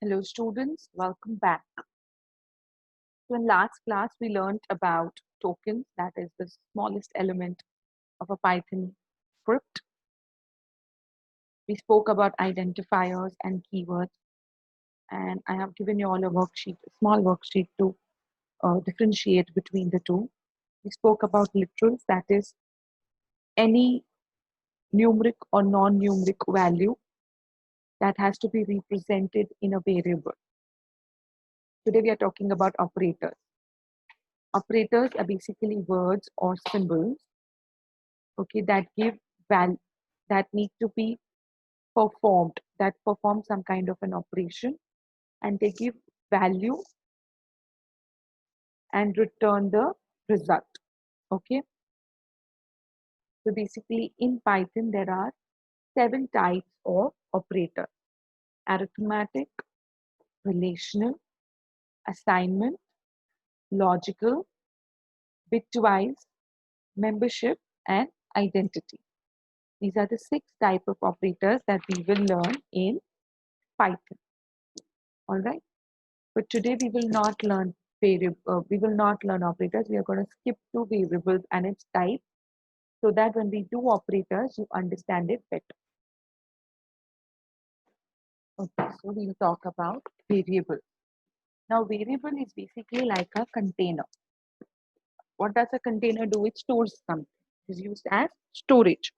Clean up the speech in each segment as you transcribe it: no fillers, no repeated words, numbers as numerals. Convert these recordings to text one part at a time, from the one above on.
Hello students, welcome back. So in last class we learned about tokens, that is the smallest element of a Python script. We spoke about identifiers and keywords, and I have given you all a worksheet, a small worksheet to differentiate between the two. We spoke about literals, that is any numeric or non-numeric value that has to be represented in a variable. Today we are talking about operators. Operators are basically words or symbols, okay, that give value, that need to be performed, that perform some kind of an operation, and they give value and return the result. Okay, so basically in Python there are 7 types of operator: arithmetic, relational, assignment, logical, bitwise, membership, and identity. These are the 6 type of operators that we will learn in Python. All right. But today we will not learn we will not learn operators. We are going to skip to variables and its type, so that when we do operators, you understand it better. Okay, so we'll talk about variable. Now, variable is basically like a container. What does a container do? It stores something. It is used as storage.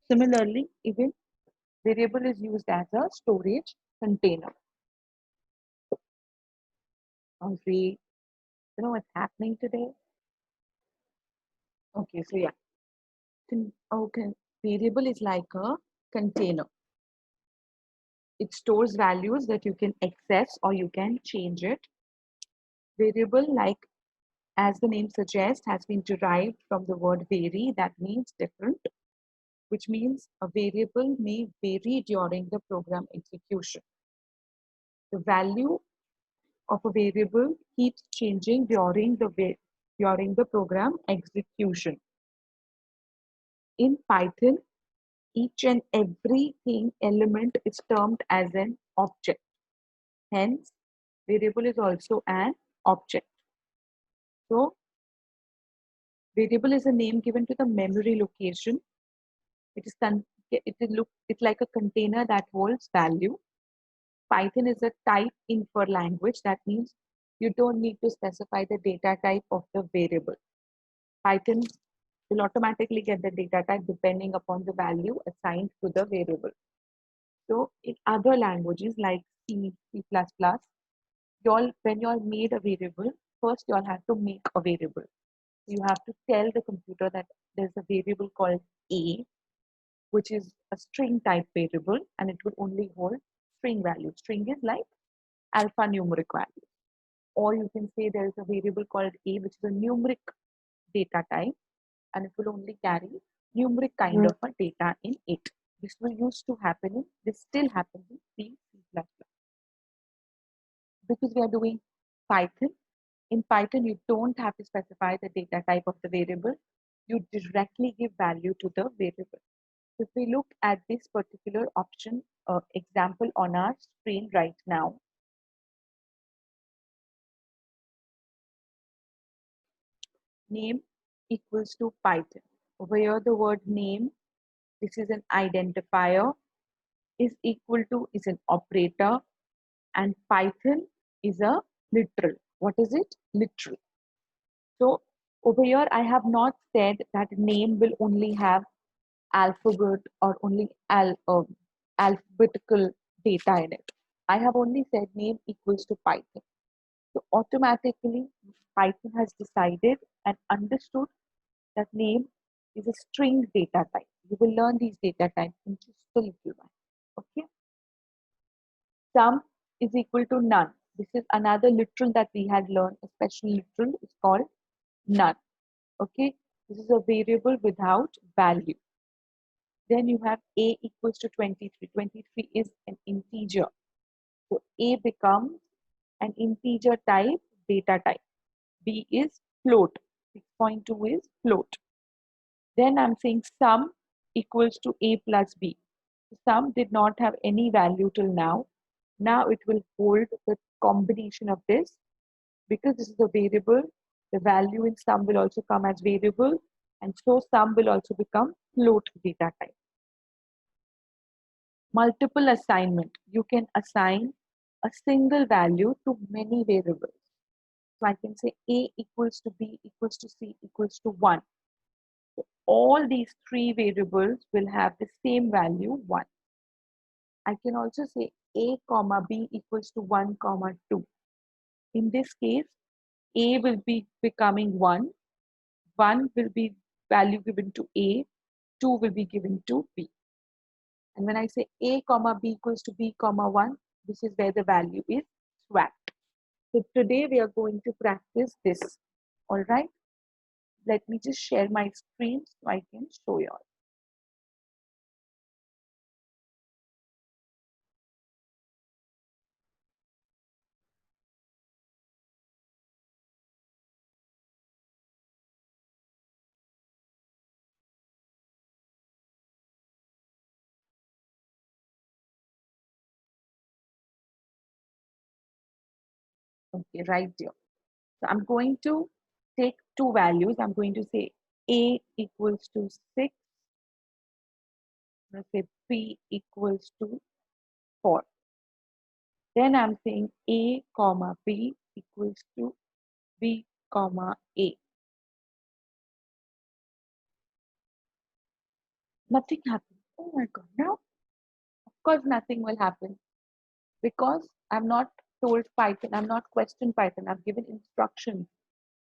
Similarly, even variable is used as a storage container. We, you know what's happening today? Okay, so yeah. Okay, variable is like a container. It stores values that you can access or you can change it. Variable, like as the name suggests, has been derived from the word vary, that means different, which means a variable may vary during the program execution. The value of a variable keeps changing during the program execution. In Python, each and everything element is termed as an object. Hence, variable is also an object. So, variable is a name given to the memory location. It's like a container that holds value. Python is a type infer language. That means you don't need to specify the data type of the variable. Python will automatically get the data type depending upon the value assigned to the variable. So in other languages like C, C++, when you all made a variable, first you all have to make a variable. You have to tell the computer that there's a variable called A, which is a string type variable, and it will only hold string values. String is like alphanumeric value. Or you can say there is a variable called A, which is a numeric data type, and it will only carry numeric kind of a data in it. This still happens in C, C++. Because we are doing Python, in Python, you don't have to specify the data type of the variable. You directly give value to the variable. If we look at this particular option example on our screen right now, name equals to Python. Over here, the word name, this is an identifier, is equal to is an operator, and Python is a literal. What is it? Literal. So over here, I have not said that name will only have alphabet or only alphabetical data in it. I have only said name equals to Python. So automatically, Python has decided and understood that name is a string data type. You will learn these data types in just a little while. Okay. Sum is equal to none. This is another literal that we had learned. A special literal is called none. Okay. This is a variable without value. Then you have a equals to 23. 23 is an integer. So a becomes an integer type data type. B is float. 6.2 is float. Then I'm saying sum equals to a plus b. Sum did not have any value till now. Now it will hold the combination of this. Because this is a variable, the value in sum will also come as variable, and so sum will also become float data type. Multiple assignment. You can assign a single value to many variables. So I can say A equals to B equals to C equals to 1. So all these three variables will have the same value 1. I can also say A comma B equals to 1 comma 2. In this case, A will be becoming 1. 1 will be value given to A, 2 will be given to B. And when I say A comma B equals to B comma 1, this is where the value is swapped. So today we are going to practice this. All right. Let me just share my screen so I can show you all. Okay, right there. So I'm going to take two values. I'm going to say A equals to 6. Let's say B equals to 4. Then I'm saying A comma B equals to B comma A. Nothing happened. Oh my God. Now, of course, nothing will happen because I'm not told Python. I'm not questioned Python. I've given instructions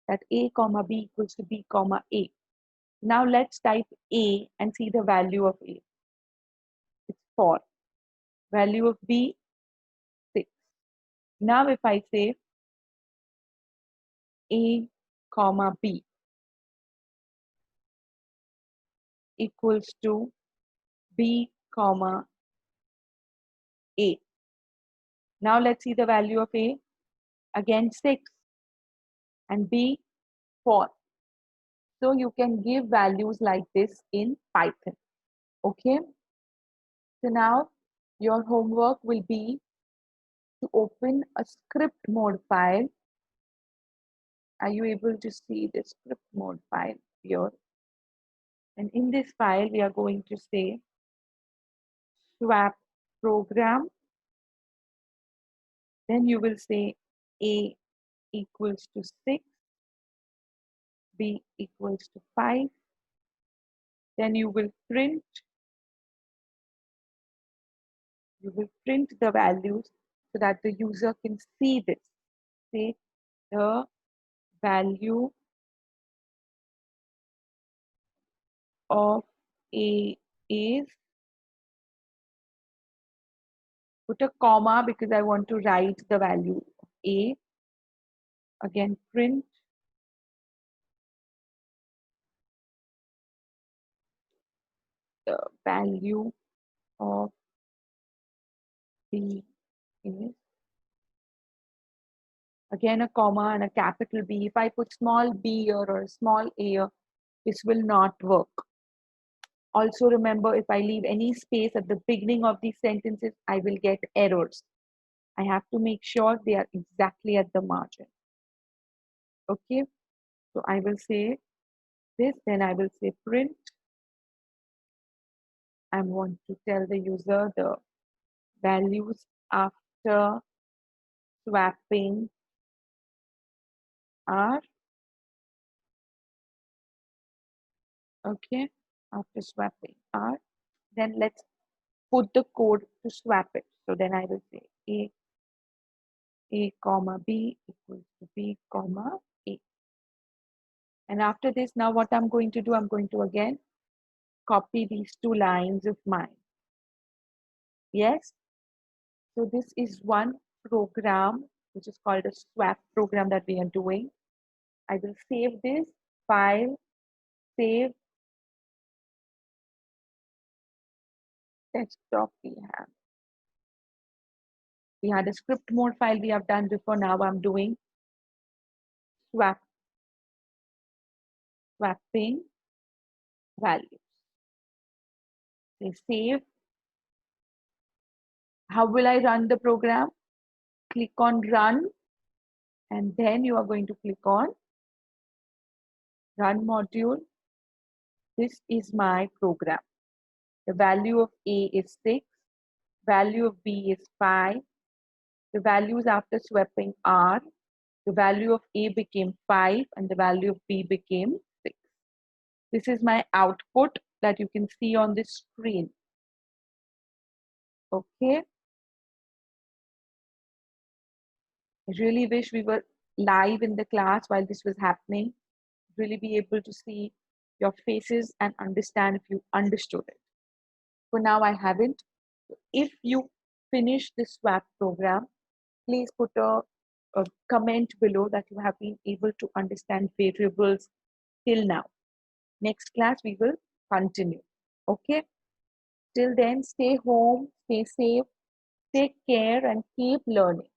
that A comma B equals to B comma A. Now let's type A and see the value of A. It's 4. Value of B, 6. Now if I say A comma B equals to B comma A. Now let's see the value of A. Again 6 and B 4. So you can give values like this in Python. Okay. So now your homework will be to open a script mode file. Are you able to see the script mode file here? And in this file, we are going to say swap program. Then you will say A equals to 6, B equals to 5. Then you will print the values so that the user can see this. Say the value of A is, put a comma because I want to write the value of A. Again, print the value of B is, again a comma and a capital B. If I put small b here or small a here, this will not work. Also remember, if I leave any space at the beginning of these sentences, I will get errors. I have to make sure they are exactly at the margin. Okay, so I will say this, then I will say print. I want to tell the user the values after swapping are, okay, after swapping are, then let's put the code to swap it. So then I will say A comma B equals to B comma A. And after this, now what I'm going to do, I'm going to again copy these two lines of mine. Yes. So this is one program, which is called a swap program that we are doing. I will save this file, save desktop we have. We had a script mode file we have done before. Now I'm doing swapping values. Say save, How will I run the program? Click on run, and then you are going to click on run module. This is my program. The value of A is 6, value of B is 5, the values after swapping are, the value of A became 5 and the value of B became 6. This is my output that you can see on the screen. Okay. I really wish we were live in the class while this was happening. Really be able to see your faces and understand if you understood it. For now, I haven't. If you finish the swap program, please put a comment below that you have been able to understand variables till now. Next class, we will continue. Okay. Till then, stay home, stay safe, take care, and keep learning.